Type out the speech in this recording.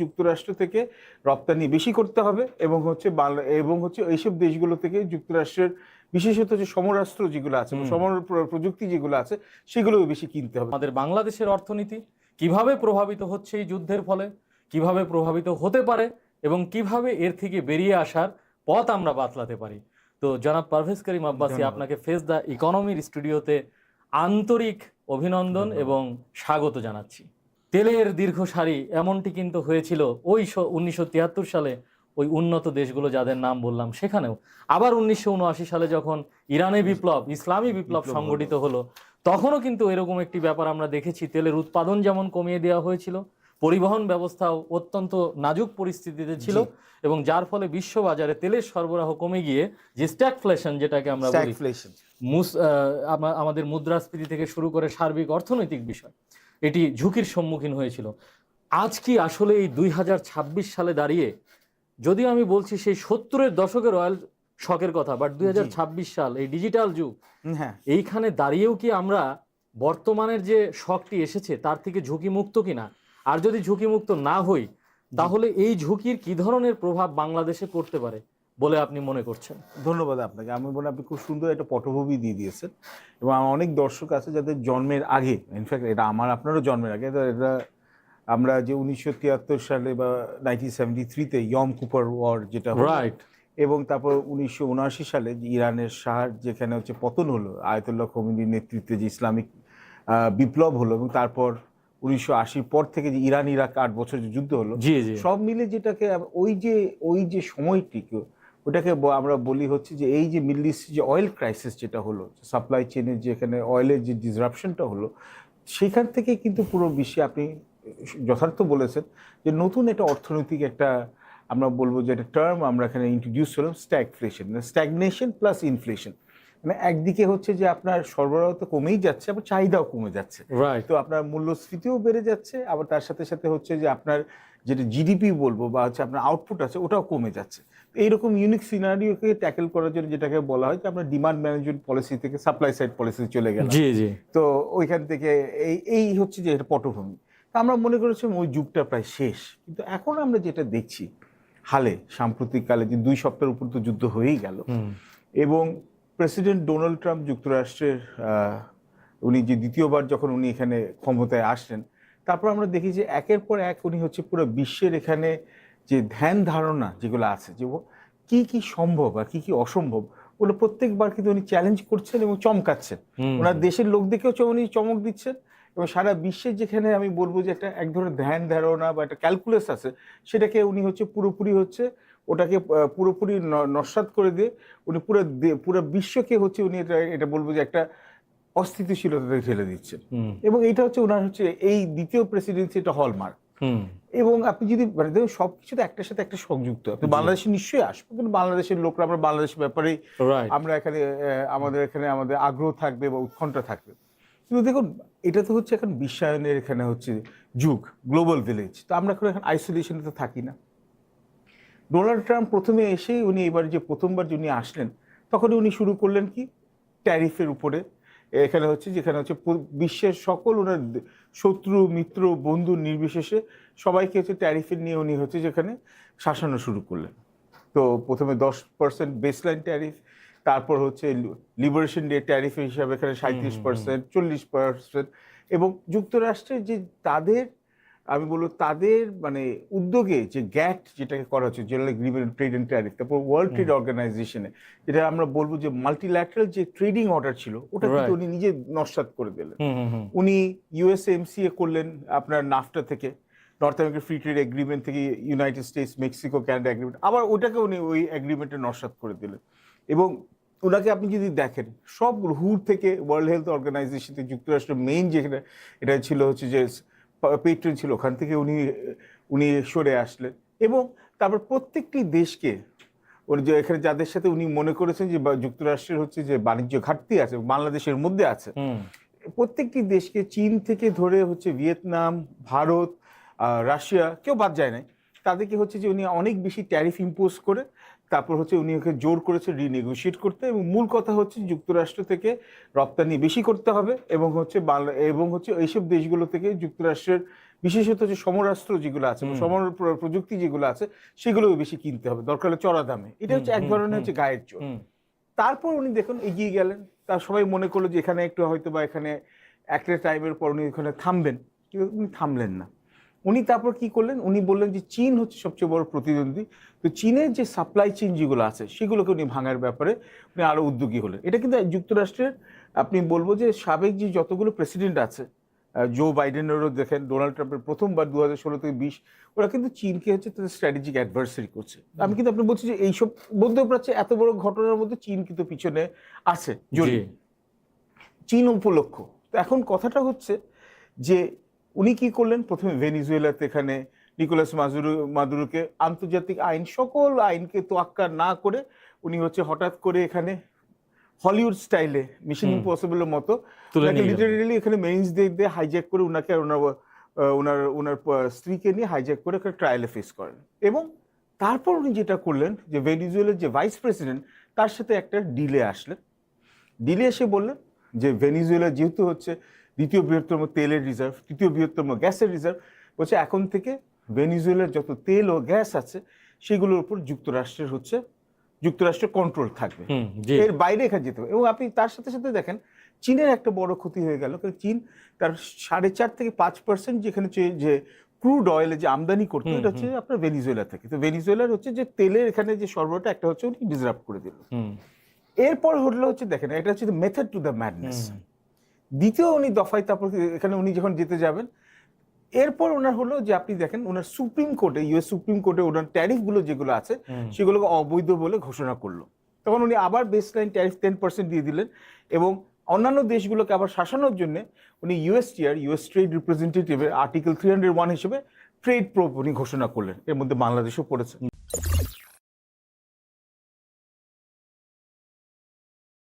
যুক্তরাষ্ট্র থেকে রপ্তানি বেশি করতে হবে এবং হচ্ছে এইসব দেশগুলো থেকে যুক্তরাষ্ট্রের বিশেষত যে সমরাস্ত্র যেগুলো আছে, সমর প্রযুক্তি যেগুলো আছে, সেগুলো বেশি কিনতে হবে। আমাদের বাংলাদেশের অর্থনীতি কিভাবে প্রভাবিত হচ্ছে এই যুদ্ধের ফলে, কিভাবে প্রভাবিত হতে পারে এবং কিভাবে এর থেকে বেরিয়ে আসার পথ আমরা বাতলাতে পারি। তো জনাব পারভেজ করিম আব্বাসী, আপনাকে ফেস দ্য ইকোনমির স্টুডিওতে আন্তরিক অভিনন্দন এবং স্বাগত জানাচ্ছি। তেলের দীর্ঘ সারি এমনটি কিন্তু হয়েছিল ওই 1973 সালে ওই উন্নত দেশগুলো যাদের নাম বললাম সেখানেও, আবার 1979 সালে যখন ইরানি বিপ্লব, ইসলামী বিপ্লব সংগঠিত হলো, তখনও কিন্তু এরকম একটি ব্যাপার আমরা দেখেছি। তেলের উৎপাদন যেমন কমিয়ে দেওয়া হয়েছিল, পরিবহন ব্যবস্থাও অত্যন্ত নাজুক পরিস্থিতিতে ছিল এবং যার ফলে বিশ্ববাজারে তেলের সরবরাহ কমে গিয়ে যে স্ট্যাগফ্লেশন যেটাকে আমরা বলি, আমাদের মুদ্রাস্ফীতি থেকে শুরু করে সার্বিক অর্থনৈতিক বিষয়, এটি ঝুঁকির সম্মুখীন হয়েছিল। আজ কি আসলে এই 2026 সালে দাঁড়িয়ে, যদিও আমি বলছি সেই 70-এর দশকের অয়েল শকের কথা, বাট 2026 সাল এই ডিজিটাল যুগ, এইখানে দাঁড়িয়েও কি আমরা বর্তমানের যে শকটি এসেছে তার থেকে ঝুঁকিমুক্ত কিনা? আর যদি ঝুঁকিমুক্ত না হই, তাহলে এই ঝুঁকির কি ধরনের প্রভাব বাংলাদেশে পড়তে পারে বলে আপনি মনে করছেন? ধন্যবাদ আপনাকে। আমি বলে আপনি খুব সুন্দর একটা পটভূমি দিয়ে দিয়েছেন এবং আমার অনেক দর্শক আছে যাদের জন্মের আগে, ইনফ্যাক্ট এটা আপনারও জন্মের আগে, এটা আমরা যে 1973 সালে বা 1973-তে ইয়ম কুপার ওয়ার যেটা রাইট, এবং তারপর 1979 সালে ইরানের শাহ যেখানে হচ্ছে পতন হলো, আয়াতুল্লাহ খোমেনির নেতৃত্বে যে ইসলামিক বিপ্লব হলো, এবং তারপর 1980 পর থেকে যে ইরান ইরাক 8 বছর যে যুদ্ধ হলো, সব মিলে যেটাকে ওই যে সময়টিকে ওটাকে আমরা বলি হচ্ছে যে এই যে মিডল ইস্ট যে অয়েল ক্রাইসিস যেটা হলো, সাপ্লাই চেনের যেখানে অয়েলের যে ডিসরাপশনটা হলো, সেখান থেকে কিন্তু পুরো বিশ্বে আপনি যথার্থ বলেছেন যে নতুন একটা অর্থনৈতিক একটা আমরা বলবো যে একটা টার্ম আমরা এখানে ইন্ট্রোডিউস করলাম, স্ট্যাগফ্লেশন, স্ট্যাগনেশন প্লাস ইনফ্লেশন। মানে একদিকে হচ্ছে যে আপনার সরবরাহ তো কমেই যাচ্ছে, আবার চাহিদাও কমে যাচ্ছে, তো আপনার মূল্যস্ফীতিও বেড়ে যাচ্ছে, আবার তার সাথে সাথে হচ্ছে যে আপনার যেটা জিডিপি বলবো বা হচ্ছে আপনার আউটপুট আছে ওটাও কমে যাচ্ছে। এইরকম ইউনিক সিনারিওকে ট্যাকেল করার জন্য যেটাকে বলা হয় যে আমরা ডিমান্ড ম্যানেজমেন্ট পলিসি থেকে সাপ্লাই সাইড পলিসি চলে গেলাম। তো ওইখান থেকে এই হচ্ছে যে এটা পটভূমি। আমরা মনে করেছিলাম ওই যুগটা প্রায় শেষ, কিন্তু এখন আমরা যেটা দেখছি হালে সাম্প্রতিককালে যে 2 সপ্তাহের উপর তো যুদ্ধ হয়েই গেল, এবং প্রেসিডেন্ট ডোনাল্ড ট্রাম্প যুক্তরাষ্ট্রের উনি যে দ্বিতীয়বার যখন উনি এখানে ক্ষমতায় আসলেন, তারপর আমরা দেখি যে একের পর এক উনি হচ্ছে পুরো বিশ্বের এখানে যে ধ্যান ধারণা যেগুলো আছে, যে কি কি সম্ভব আর কি কি অসম্ভব, ওগুলো প্রত্যেকবার কিন্তু উনি চ্যালেঞ্জ করছেন এবং চমকাচ্ছেন। ওনার দেশের লোকদেরকেও উনি চমক দিচ্ছেন এবং সারা বিশ্বের যেখানে আমি বলবো যে একটা এক ধরনের ধ্যান ধারণা বা একটা ক্যালকুলাস আছে, সেটাকে উনি হচ্ছে পুরোপুরি হচ্ছে ওটাকে পুরোপুরি নস্যাৎ করে দিয়ে উনি পুরো বিশ্বকে হচ্ছে উনি এটা বলবো যে একটা অস্থিতিশীলতা ঠেলে দিচ্ছেন। এবং এটা হচ্ছে ওনার হচ্ছে এই দ্বিতীয় প্রেসিডেন্সি এটা হলমার্ক। এবং আপনি যদি মানে দেখুন সবকিছু তো একটার সাথে একটা সংযুক্ত। আপনি বাংলাদেশে নিশ্চয়ই আসবেন, কিন্তু বাংলাদেশের লোকরা, আমরা বাংলাদেশের ব্যাপারে আমরা এখানে আমাদের আগ্রহ থাকবে বা উৎকণ্ঠা থাকবে। কিন্তু দেখুন এটা তো হচ্ছে এখন বিশ্বায়নের এখানে হচ্ছে যুগ, গ্লোবাল ভিলেজ। তো আমরা এখন আইসোলেশনে তো থাকি না। ডোনাল্ড ট্রাম্প প্রথমে এসেই উনি এবার যে প্রথমবার উনি আসলেন, তখন উনি শুরু করলেন কি ট্যারিফের উপরে। এখানে হচ্ছে যেখানে হচ্ছে বিশ্বের সকল ওনার শত্রু মিত্র বন্ধু নির্বিশেষে সবাইকে হচ্ছে ট্যারিফের নিয়ে উনি হচ্ছে যেখানে শাসানো শুরু করলেন। তো প্রথমে 10% বেসলাইন ট্যারিফ, তারপর হচ্ছে লিবারেশন ডে ট্যারিফ হিসাবে এখানে 37%, 40%, এবং যুক্তরাষ্ট্রের যে আমি বলবো তাদের মানে উদ্যোগে যে গ্যাট যেটাকে করা হচ্ছে, general agreement trade and tariff, তারপর ওয়ার্ল্ড ট্রেড অর্গানাইজেশনে যেটা আমরা বলবো যে মাল্টিল্যাটারাল যে ট্রেডিং অর্ডার ছিল, ওটা কিন্তু উনি নিজে নস্যাৎ করে দিলেন। উনি ইউএসএমসিএ করলেন আপনার নাফটা থেকে, North American free trade agreement থেকে United States, Mexico, Canada agreement, আবার ওটাকে উনি ওই এগ্রিমেন্টে নস্যাৎ করে দিলেন। এবং ওনাকে আপনি যদি দেখেন সব হুর থেকে ওয়ার্ল্ড হেলথ অর্গানাইজেশন থেকে যুক্তরাষ্ট্রের মেইন যেখানে এটা ছিল হচ্ছে যে পেট্রন ছিল, ওখান থেকে উনি সরে আসলেন। এবং তারপর প্রত্যেকটি দেশকে যে এখানে যাদের সাথে উনি মনে করেছেন যে যুক্তরাষ্ট্রের হচ্ছে যে বাণিজ্য ঘাটতি আছে, বাংলাদেশের মধ্যে আছে, প্রত্যেকটি দেশকে চীন থেকে ধরে হচ্ছে ভিয়েতনাম, ভারত, রাশিয়া, কেউ বাদ যায় নাই, তাদেরকে হচ্ছে যে উনি অনেক বেশি ট্যারিফ ইম্পোজ করে তারপর হচ্ছে উনি ওকে জোর করেছে রিনেগোশিয়েট করতে। এবং মূল কথা হচ্ছে যুক্তরাষ্ট্র থেকে রপ্তানি বেশি করতে হবে এবং হচ্ছে এইসব দেশগুলো থেকে যুক্তরাষ্ট্রের বিশেষত যে সমরাস্ত্র যেগুলো আছে সমর প্রযুক্তি যেগুলো আছে সেগুলো বেশি কিনতে হবে, দরকার হলে চড়া দামে। এটা হচ্ছে এক ধরনের হচ্ছে গায়ের জোর। তারপর উনি দেখুন এগিয়ে গেলেন, তার সবাই মনে করলো যে এখানে একটু হয়তো বা এখানে একটা টাইমের পর উনি এখানে থামবেন, কিন্তু উনি থামলেন না। উনি তারপর কি করলেন, উনি বললেন যে চীন হচ্ছে সবচেয়ে বড় প্রতিদ্বন্দ্বী, তো চীনের যে সাপ্লাই চেইন যেগুলো আছে সেগুলোকে উনি ভাঙার ব্যাপারে উনি আরো উদ্যোগী হলেন। এটা কিন্তু যুক্তরাষ্ট্রের আপনি বলবো যে সাবেক যে যতগুলো প্রেসিডেন্ট আছে, জো বাইডেনেরও দেখেন, ডোনাল্ড ট্রাম্পের প্রথমবার 2016 থেকে 20, ওরা কিন্তু চীনকে হচ্ছে তাদের স্ট্র্যাটেজিক অ্যাডভার্সারি করছে। আমি কিন্তু আপনি বলছি যে এইসব মধ্যপ্রাচ্যে এত বড় ঘটনার মধ্যে চীন কিন্তু পিছনে আছে জড়িয়ে, চীন উপলক্ষ। তো এখন কথাটা হচ্ছে যে উনি কি করলেন, প্রথমে ভেনিজুয়েলাতে এখানে নিকোলাস মাদুরোকে আন্তর্জাতিক আইন সকল আইনকে তোয়াক্কা না করে উনি হচ্ছে হঠাৎ করে এখানে হলিউড স্টাইলে মিশন ইম্পসিবলের মতো লিটারেলি এখানে মেইনস দিয়ে হাইজ্যাক করে উনাকে ওনার স্ত্রীকে নিয়ে হাইজ্যাক করে একটা ট্রায়ালে ফেস করেন। এবং তারপর উনি যেটা করলেন যে ভেনিজুয়েলার যে ভাইস প্রেসিডেন্ট তার সাথে একটা ডিলে আসলেন। ডিলে এসে বললেন যে ভেনিজুয়েলা যেহেতু হচ্ছে দ্বিতীয় বৃহত্তম তেলের রিজার্ভ, তৃতীয় বৃহত্তম গ্যাসের রিজার্ভ, বলছে এখন থেকে ভেনিজুয়েলার যত তেল ও গ্যাস আছে সেগুলোর উপর যুক্তরাষ্ট্রের কন্ট্রোল থাকবে, এর বাইরে এখানে যেতে হবে। এবং আপনি তার সাথে সাথে দেখেন চীনের একটা বড় ক্ষতি হয়ে গেল, কারণ চীন তার 4.5 থেকে 5% যেখানে যে ক্রুড অয়েলে যে আমদানি করতো এটা হচ্ছে আপনার ভেনিজুয়েলা থেকে। তো ভেনিজুয়েলার হচ্ছে যে তেলের এখানে যে সরবরাহটা একটা হচ্ছে উনি ডিসরাপ্ট করে দিল। এরপর হলো হচ্ছে দেখেন এটা হচ্ছে মেথড টু দ্য ম্যাডনেস। দ্বিতীয় উনি দফায় তারপর এখানে উনি যখন যেতে যাবেন, এরপর ওনার হলো যে আপনি দেখেন ওনার সুপ্রিম কোর্টে, ইউএস সুপ্রিম কোর্টে ওনার ট্যারিফগুলো যেগুলো আছে সেগুলোকে অবৈধ বলে ঘোষণা করলো। তখন উনি আবার বেসলাইন ট্যারিফ 10% দিয়ে দিলেন এবং অন্যান্য দেশগুলোকে আবার শাসানোর জন্য উনি ইউএসটিআর, ইউএস ট্রেড রিপ্রেজেন্টেটিভের আর্টিকেল 301 হিসেবে ট্রেড প্রোব উনি ঘোষণা করলেন, এর মধ্যে বাংলাদেশও পড়েছে।